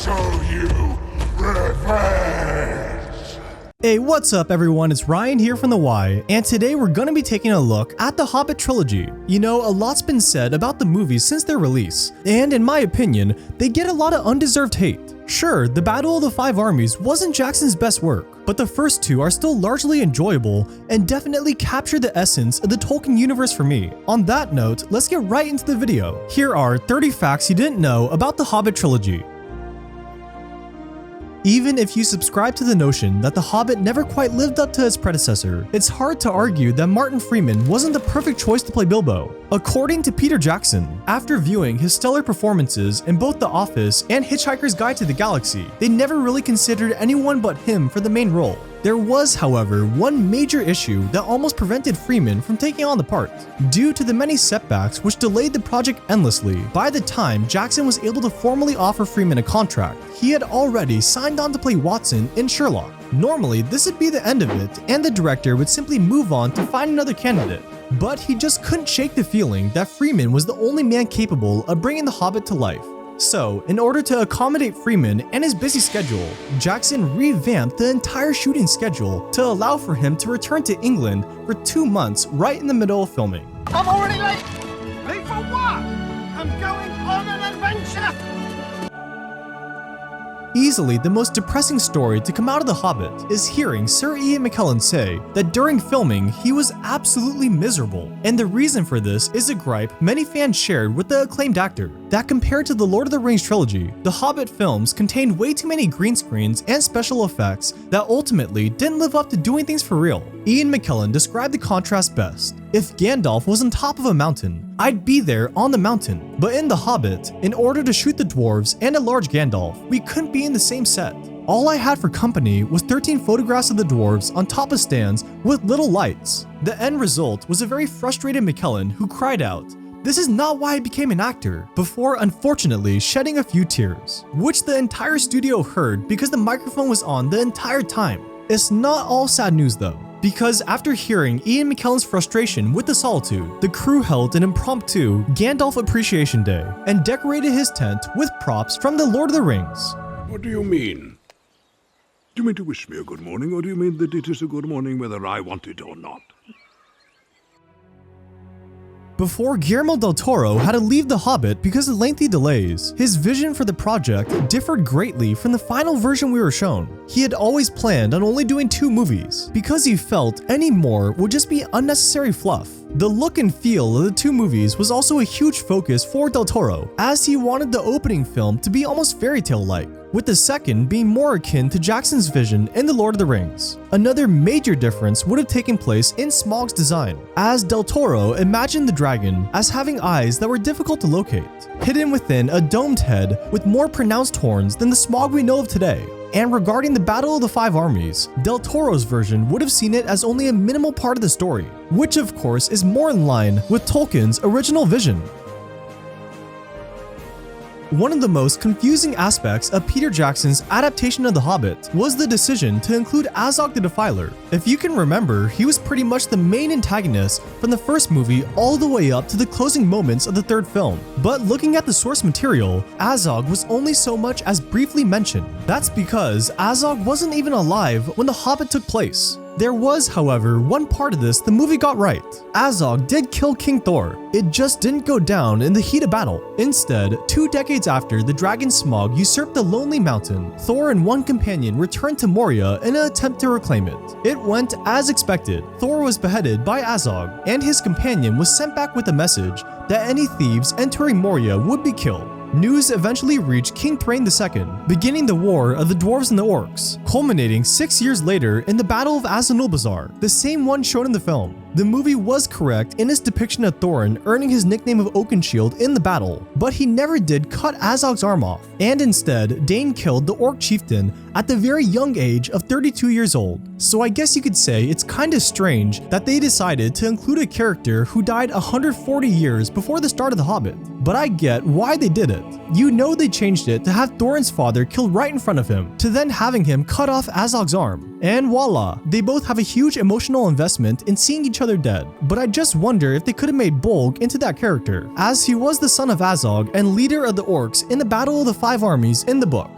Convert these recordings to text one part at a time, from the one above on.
show you revenge! Hey, what's up everyone, it's Ryan here from The Y, and today we're gonna be taking a look at the Hobbit trilogy. You know, a lot's been said about the movies since their release, and in my opinion, they get a lot of undeserved hate. Sure, the Battle of the Five Armies wasn't Jackson's best work, but the first two are still largely enjoyable and definitely capture the essence of the Tolkien universe for me. On that note, let's get right into the video. Here are 30 facts you didn't know about the Hobbit trilogy. Even if you subscribe to the notion that The Hobbit never quite lived up to its predecessor, it's hard to argue that Martin Freeman wasn't the perfect choice to play Bilbo. According to Peter Jackson, after viewing his stellar performances in both The Office and Hitchhiker's Guide to the Galaxy, they never really considered anyone but him for the main role. There was, however, one major issue that almost prevented Freeman from taking on the part. Due to the many setbacks which delayed the project endlessly, by the time Jackson was able to formally offer Freeman a contract, he had already signed on to play Watson in Sherlock. Normally, this would be the end of it, and the director would simply move on to find another candidate. But he just couldn't shake the feeling that Freeman was the only man capable of bringing The Hobbit to life. So, in order to accommodate Freeman and his busy schedule, Jackson revamped the entire shooting schedule to allow for him to return to England for 2 months right in the middle of filming. I'm already late! Late for what? I'm going on an adventure! Easily the most depressing story to come out of The Hobbit is hearing Sir Ian McKellen say that during filming he was absolutely miserable, and the reason for this is a gripe many fans shared with the acclaimed actor, that compared to the Lord of the Rings trilogy, the Hobbit films contained way too many green screens and special effects that ultimately didn't live up to doing things for real. Ian McKellen described the contrast best. If Gandalf was on top of a mountain, I'd be there on the mountain. But in The Hobbit, in order to shoot the dwarves and a large Gandalf, we couldn't be in the same set. All I had for company was 13 photographs of the dwarves on top of stands with little lights. The end result was a very frustrated McKellen who cried out, "This is not why I became an actor," before unfortunately shedding a few tears, which the entire studio heard because the microphone was on the entire time. It's not all sad news though, because after hearing Ian McKellen's frustration with the solitude, the crew held an impromptu Gandalf Appreciation Day and decorated his tent with props from the Lord of the Rings. What do you mean? Do you mean to wish me a good morning, or do you mean that it is a good morning whether I want it or not? Before Guillermo Del Toro had to leave The Hobbit because of lengthy delays, his vision for the project differed greatly from the final version we were shown. He had always planned on only doing 2 movies, because he felt any more would just be unnecessary fluff. The look and feel of the 2 movies was also a huge focus for Del Toro, as he wanted the opening film to be almost fairy tale-like, with the second being more akin to Jackson's vision in The Lord of the Rings. Another major difference would have taken place in Smaug's design, as Del Toro imagined the dragon as having eyes that were difficult to locate, hidden within a domed head with more pronounced horns than the Smaug we know of today. And regarding the Battle of the Five Armies, Del Toro's version would have seen it as only a minimal part of the story, which of course is more in line with Tolkien's original vision. One of the most confusing aspects of Peter Jackson's adaptation of The Hobbit was the decision to include Azog the Defiler. If you can remember, he was pretty much the main antagonist from the first movie all the way up to the closing moments of the third film. But looking at the source material, Azog was only so much as briefly mentioned. That's because Azog wasn't even alive when The Hobbit took place. There was, however, one part of this the movie got right. Azog did kill King Thor. It just didn't go down in the heat of battle. Instead, 2 decades after the dragon Smaug usurped the Lonely Mountain, Thor and one companion returned to Moria in an attempt to reclaim it. It went as expected. Thor was beheaded by Azog, and his companion was sent back with a message that any thieves entering Moria would be killed. News eventually reached King Thrain II, beginning the War of the Dwarves and the Orcs, culminating 6 years later in the Battle of Azog, the same one shown in the film. The movie was correct in its depiction of Thorin earning his nickname of Oakenshield in the battle, but he never did cut Azog's arm off, and instead, Dain killed the Orc chieftain at the very young age of 32 years old. So I guess you could say it's kinda strange that they decided to include a character who died 140 years before the start of The Hobbit. But I get why they did it. You know they changed it to have Thorin's father killed right in front of him, to then having him cut off Azog's arm. And voila, they both have a huge emotional investment in seeing each other dead. But I just wonder if they could have made Bolg into that character, as he was the son of Azog and leader of the Orcs in the Battle of the Five Armies in the book.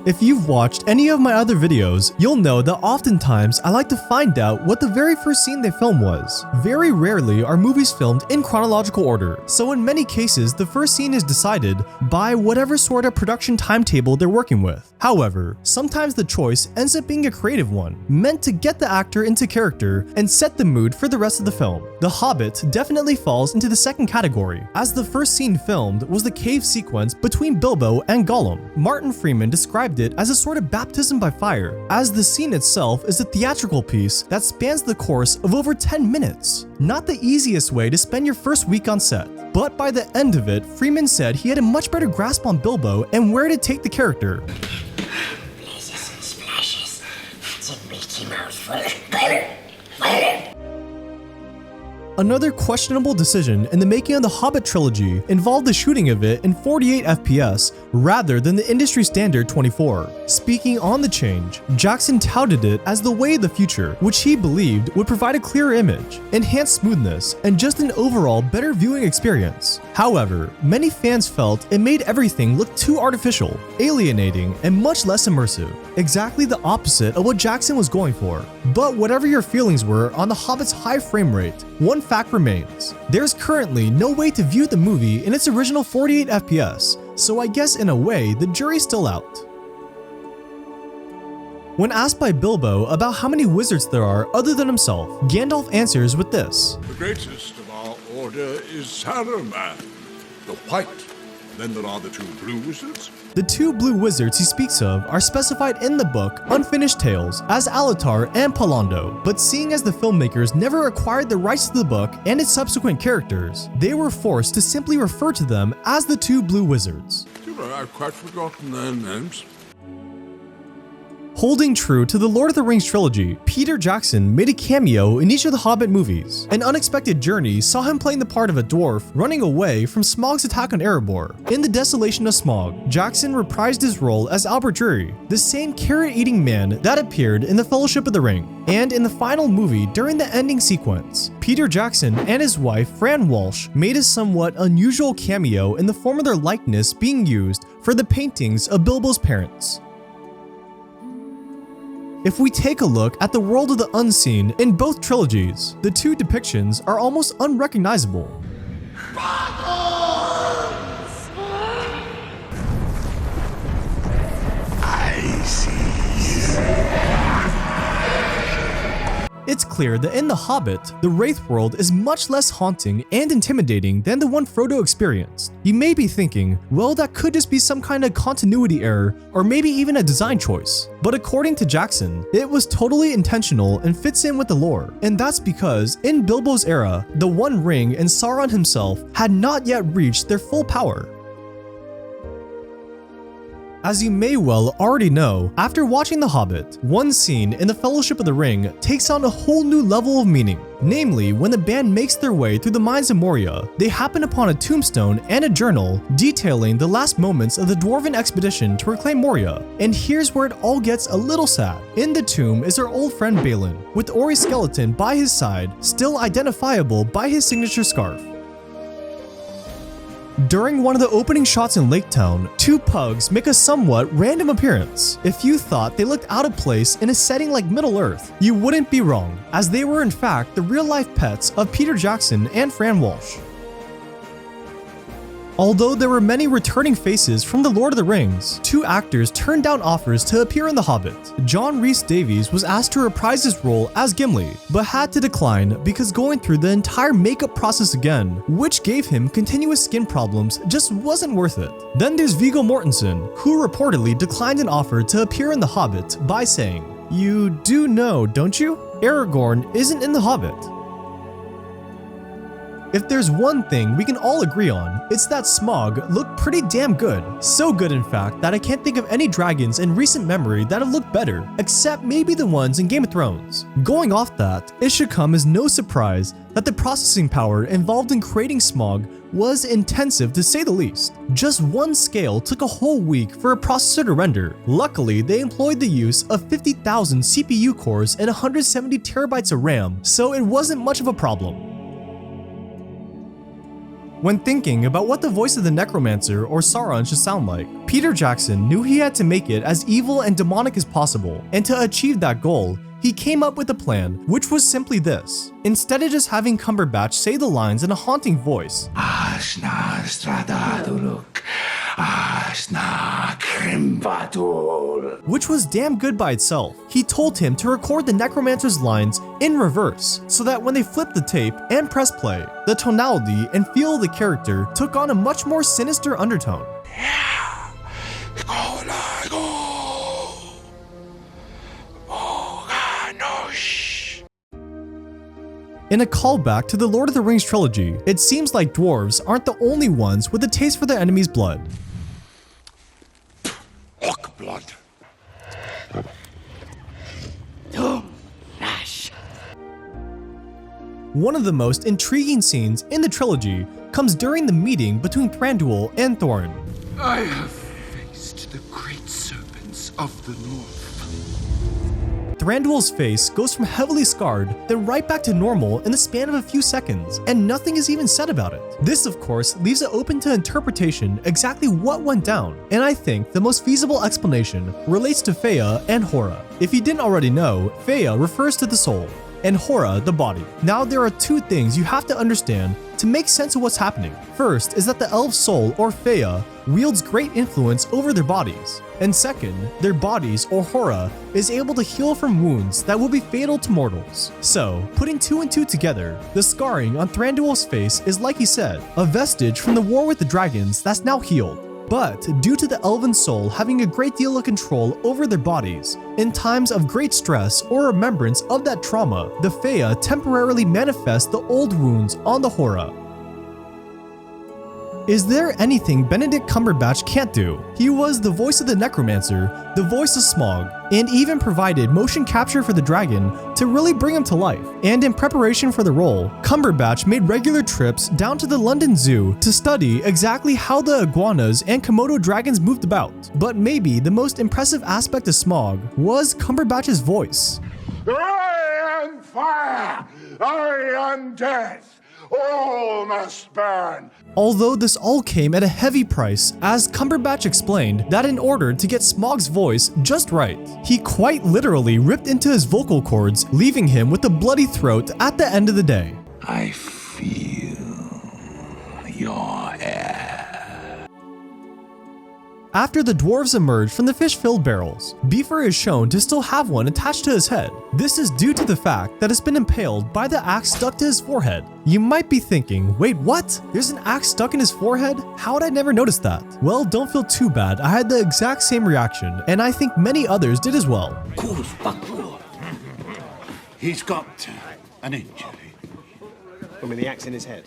If you've watched any of my other videos, you'll know that oftentimes I like to find out what the very first scene they filmed was. Very rarely are movies filmed in chronological order, so in many cases the first scene is decided by whatever sort of production timetable they're working with. However, sometimes the choice ends up being a creative one, meant to get the actor into character and set the mood for the rest of the film. The Hobbit definitely falls into the second category, as the first scene filmed was the cave sequence between Bilbo and Gollum. Martin Freeman described it as a sort of baptism by fire, as the scene itself is a theatrical piece that spans the course of over 10 minutes. Not the easiest way to spend your first week on set, but by the end of it, Freeman said he had a much better grasp on Bilbo and where to take the character. Blazes and splashes. It's a meaty mouthful. Another questionable decision in the making of the Hobbit trilogy involved the shooting of it in 48 FPS rather than the industry standard 24. Speaking on the change, Jackson touted it as the way of the future, which he believed would provide a clearer image, enhanced smoothness, and just an overall better viewing experience. However, many fans felt it made everything look too artificial, alienating, and much less immersive. Exactly the opposite of what Jackson was going for. But whatever your feelings were on the Hobbit's high frame rate, one fact remains. There's currently no way to view the movie in its original 48 FPS, so I guess in a way the jury's still out. When asked by Bilbo about how many wizards there are other than himself, Gandalf answers with this. The greatest of our order is Saruman, the white. Then there are the two blue wizards. The two blue wizards he speaks of are specified in the book Unfinished Tales as Alatar and Palando, but seeing as the filmmakers never acquired the rights to the book and its subsequent characters, they were forced to simply refer to them as the two blue wizards. I've quite forgotten their names. Holding true to the Lord of the Rings trilogy, Peter Jackson made a cameo in each of the Hobbit movies. An Unexpected Journey saw him playing the part of a dwarf running away from Smaug's attack on Erebor. In The Desolation of Smaug, Jackson reprised his role as Albert Drury, the same carrot-eating man that appeared in The Fellowship of the Ring. And in the final movie, during the ending sequence, Peter Jackson and his wife, Fran Walsh, made a somewhat unusual cameo in the form of their likeness being used for the paintings of Bilbo's parents. If we take a look at the world of the unseen in both trilogies, the two depictions are almost unrecognizable. I see. It's clear that in The Hobbit, the Wraith world is much less haunting and intimidating than the one Frodo experienced. You may be thinking, well, that could just be some kind of continuity error or maybe even a design choice. But according to Jackson, it was totally intentional and fits in with the lore. And that's because in Bilbo's era, the One Ring and Sauron himself had not yet reached their full power. As you may well already know, after watching The Hobbit, one scene in The Fellowship of the Ring takes on a whole new level of meaning. Namely, when the band makes their way through the mines of Moria, they happen upon a tombstone and a journal detailing the last moments of the dwarven expedition to reclaim Moria. And here's where it all gets a little sad. In the tomb is their old friend Balun, with Ori's skeleton by his side, still identifiable by his signature scarf. During one of the opening shots in Lake Town, two pugs make a somewhat random appearance. If you thought they looked out of place in a setting like Middle-earth, you wouldn't be wrong, as they were in fact the real-life pets of Peter Jackson and Fran Walsh. Although there were many returning faces from The Lord of the Rings, two actors turned down offers to appear in The Hobbit. John Rhys-Davies was asked to reprise his role as Gimli, but had to decline because going through the entire makeup process again, which gave him continuous skin problems, just wasn't worth it. Then there's Viggo Mortensen, who reportedly declined an offer to appear in The Hobbit by saying, "You do know, don't you? Aragorn isn't in The Hobbit." If there's one thing we can all agree on, it's that Smaug looked pretty damn good. So good in fact that I can't think of any dragons in recent memory that have looked better, except maybe the ones in Game of Thrones. Going off that, it should come as no surprise that the processing power involved in creating Smaug was intensive to say the least. Just one scale took a whole week for a processor to render. Luckily, they employed the use of 50,000 CPU cores and 170 terabytes of RAM, so it wasn't much of a problem. When thinking about what the voice of the Necromancer or Sauron should sound like, Peter Jackson knew he had to make it as evil and demonic as possible, and to achieve that goal, he came up with a plan, which was simply this. Instead of just having Cumberbatch say the lines in a haunting voice, which was damn good by itself, he told him to record the Necromancer's lines in reverse, so that when they flipped the tape and pressed play, the tonality and feel of the character took on a much more sinister undertone. In a callback to the Lord of the Rings trilogy, it seems like dwarves aren't the only ones with a taste for their enemy's blood. Orc blood. One of the most intriguing scenes in the trilogy comes during the meeting between Thranduil and Thorin. I have faced the great serpents of the north. Thranduil's face goes from heavily scarred, then right back to normal in the span of a few seconds, and nothing is even said about it. This, of course, leaves it open to interpretation exactly what went down, and I think the most feasible explanation relates to Feya and Hora. If you didn't already know, Feya refers to the soul, and Hora the body. Now there are two things you have to understand to make sense of what's happening. First is that the elf's soul, or Feya, wields great influence over their bodies. And second, their bodies, or Hora, is able to heal from wounds that will be fatal to mortals. So, putting two and two together, the scarring on Thranduil's face is, like he said, a vestige from the war with the dragons that's now healed. But due to the elven soul having a great deal of control over their bodies, in times of great stress or remembrance of that trauma, the Feya temporarily manifest the old wounds on the Hora. Is there anything Benedict Cumberbatch can't do? He was the voice of the Necromancer, the voice of Smaug, and even provided motion capture for the dragon to really bring him to life. And in preparation for the role, Cumberbatch made regular trips down to the London Zoo to study exactly how the iguanas and Komodo dragons moved about. But maybe the most impressive aspect of Smaug was Cumberbatch's voice. I am fire! I am death! All must burn! Although this all came at a heavy price, as Cumberbatch explained that in order to get Smaug's voice just right, he quite literally ripped into his vocal cords, leaving him with a bloody throat at the end of the day. I feel your air. After the dwarves emerge from the fish-filled barrels, Beaver is shown to still have one attached to his head. This is due to the fact that it's been impaled by the axe stuck to his forehead. You might be thinking, wait, what? There's an axe stuck in his forehead? How would I never notice that? Well, don't feel too bad. I had the exact same reaction, and I think many others did as well. He's got an injury. With the axe in his head.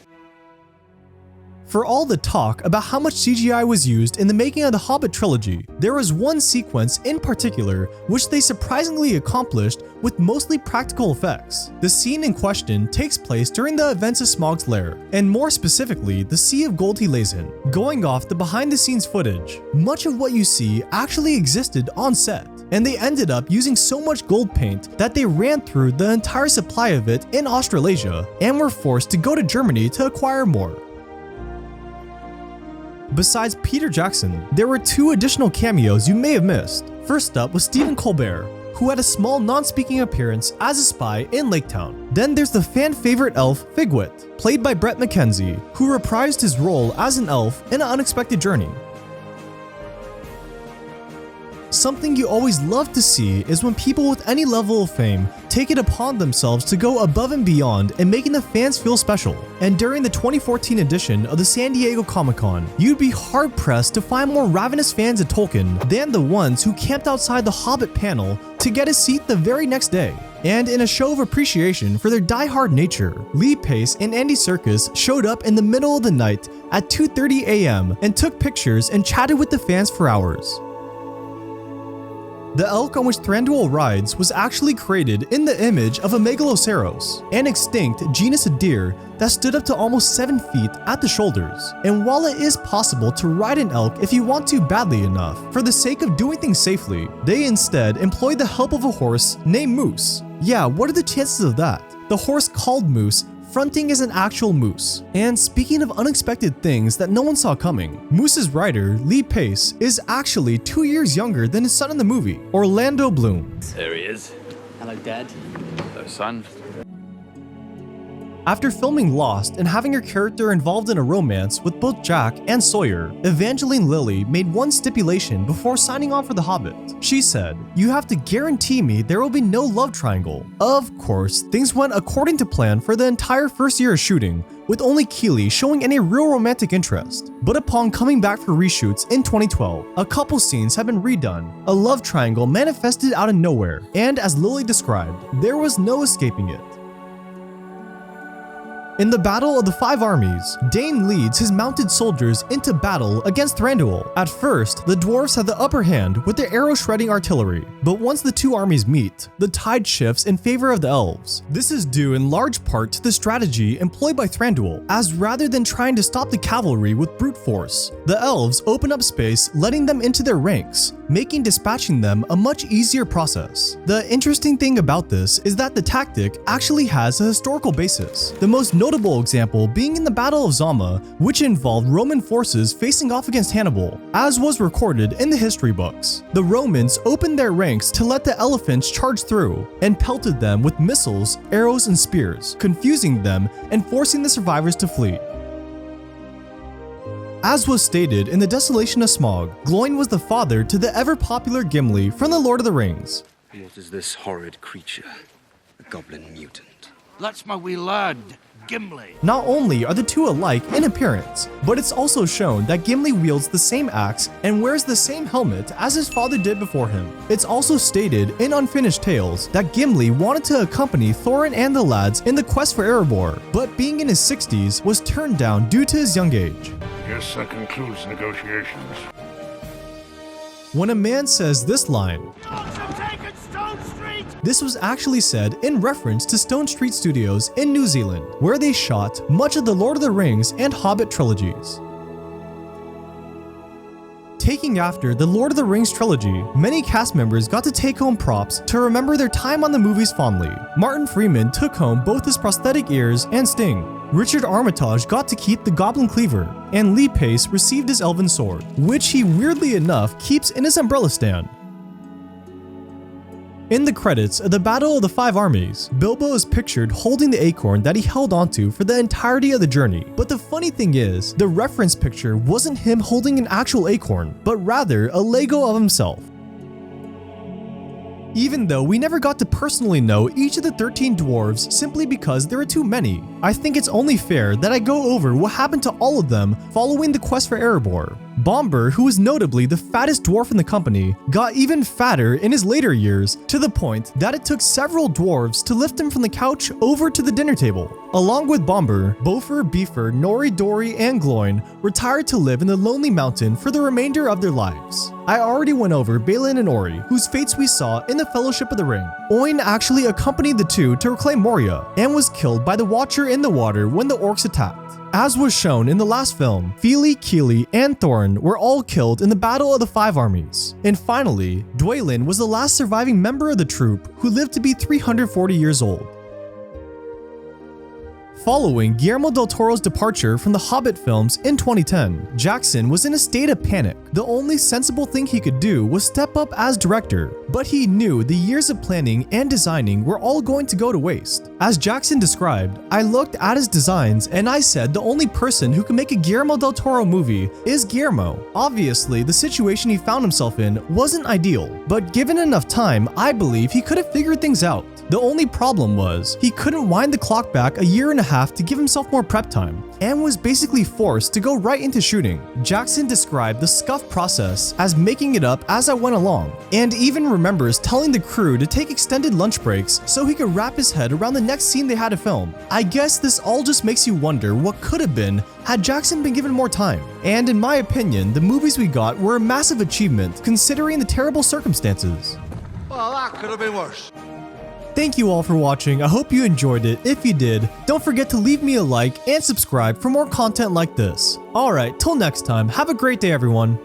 For all the talk about how much CGI was used in the making of the Hobbit trilogy, there was one sequence in particular which they surprisingly accomplished with mostly practical effects. The scene in question takes place during the events of Smaug's lair, and more specifically, the Sea of Gold he lays in. Going off the behind-the-scenes footage, much of what you see actually existed on set, and they ended up using so much gold paint that they ran through the entire supply of it in Australasia and were forced to go to Germany to acquire more. Besides Peter Jackson, there were two additional cameos you may have missed. First up was Stephen Colbert, who had a small non-speaking appearance as a spy in Laketown. Then there's the fan-favorite elf Figwit, played by Brett McKenzie, who reprised his role as an elf in An Unexpected Journey. Something you always love to see is when people with any level of fame take it upon themselves to go above and beyond in making the fans feel special. And during the 2014 edition of the San Diego Comic-Con, you'd be hard-pressed to find more ravenous fans of Tolkien than the ones who camped outside the Hobbit panel to get a seat the very next day. And in a show of appreciation for their die-hard nature, Lee Pace and Andy Serkis showed up in the middle of the night at 2:30 a.m. and took pictures and chatted with the fans for hours. The elk on which Thranduil rides was actually created in the image of a Megaloceros, an extinct genus of deer that stood up to almost 7 feet at the shoulders. And while it is possible to ride an elk if you want to badly enough, for the sake of doing things safely, they instead employed the help of a horse named Moose. Yeah, what are the chances of that? The horse called Moose fronting as an actual moose. And speaking of unexpected things that no one saw coming, Moose's writer, Lee Pace, is actually 2 years younger than his son in the movie, Orlando Bloom. There he is. Hello, Dad. Hello, son. After filming Lost and having her character involved in a romance with both Jack and Sawyer, Evangeline Lilly made one stipulation before signing on for The Hobbit. She said, "You have to guarantee me there will be no love triangle." Of course, things went according to plan for the entire first year of shooting, with only Keeley showing any real romantic interest. But upon coming back for reshoots in 2012, a couple scenes have been redone. A love triangle manifested out of nowhere, and as Lilly described, there was no escaping it. In the Battle of the Five Armies, Dane leads his mounted soldiers into battle against Thranduil. At first, the dwarves have the upper hand with their arrow-shredding artillery, but once the two armies meet, the tide shifts in favor of the elves. This is due in large part to the strategy employed by Thranduil, as rather than trying to stop the cavalry with brute force, the elves open up space, letting them into their ranks, making dispatching them a much easier process. The interesting thing about this is that the tactic actually has a historical basis. The most notable example being in the Battle of Zama, which involved Roman forces facing off against Hannibal, as was recorded in the history books. The Romans opened their ranks to let the elephants charge through, and pelted them with missiles, arrows, and spears, confusing them and forcing the survivors to flee. As was stated in The Desolation of Smaug, Gloin was the father to the ever-popular Gimli from The Lord of the Rings. What is this horrid creature? A goblin mutant. That's my wee lad, Gimli. Not only are the two alike in appearance, but it's also shown that Gimli wields the same axe and wears the same helmet as his father did before him. It's also stated in Unfinished Tales that Gimli wanted to accompany Thorin and the lads in the quest for Erebor, but being in his 60s was turned down due to his young age. Yes, that concludes negotiations. When a man says this line, Dogs have taken Stone Street! this was actually said in reference to Stone Street Studios in New Zealand, where they shot much of the Lord of the Rings and Hobbit trilogies. Taking after the Lord of the Rings trilogy, many cast members got to take home props to remember their time on the movies fondly. Martin Freeman took home both his prosthetic ears and Sting. Richard Armitage got to keep the Goblin Cleaver, and Lee Pace received his Elven Sword, which he weirdly enough keeps in his umbrella stand. In the credits of the Battle of the Five Armies, Bilbo is pictured holding the acorn that he held onto for the entirety of the journey. But the funny thing is, the reference picture wasn't him holding an actual acorn, but rather a Lego of himself. Even though we never got to personally know each of the 13 dwarves simply because there are too many, I think it's only fair that I go over what happened to all of them following the quest for Erebor. Bomber, who was notably the fattest dwarf in the company, got even fatter in his later years, to the point that it took several dwarves to lift him from the couch over to the dinner table. Along with Bomber, Bofer, Beefer, Nori, Dory, and Gloin retired to live in the Lonely Mountain for the remainder of their lives. I already went over Balun and Ori, whose fates we saw in the Fellowship of the Ring. Oin actually accompanied the two to reclaim Moria, and was killed by the Watcher in the water when the orcs attacked. As was shown in the last film, Fili, Kili, and Thorin were all killed in the Battle of the Five Armies. And finally, Dwalin was the last surviving member of the troupe who lived to be 340 years old. Following Guillermo Del Toro's departure from the Hobbit films in 2010, Jackson was in a state of panic. The only sensible thing he could do was step up as director, but he knew the years of planning and designing were all going to go to waste. As Jackson described, "I looked at his designs and I said the only person who can make a Guillermo Del Toro movie is Guillermo." Obviously, the situation he found himself in wasn't ideal, but given enough time, I believe he could have figured things out. The only problem was, he couldn't wind the clock back a year and a half to give himself more prep time, and was basically forced to go right into shooting. Jackson described the scuff process as making it up as I went along, and even remembers telling the crew to take extended lunch breaks so he could wrap his head around the next scene they had to film. I guess this all just makes you wonder what could have been had Jackson been given more time. And in my opinion, the movies we got were a massive achievement considering the terrible circumstances. Well, that could have been worse. Thank you all for watching. I hope you enjoyed it. If you did, don't forget to leave me a like and subscribe for more content like this. Alright, till next time, have a great day everyone.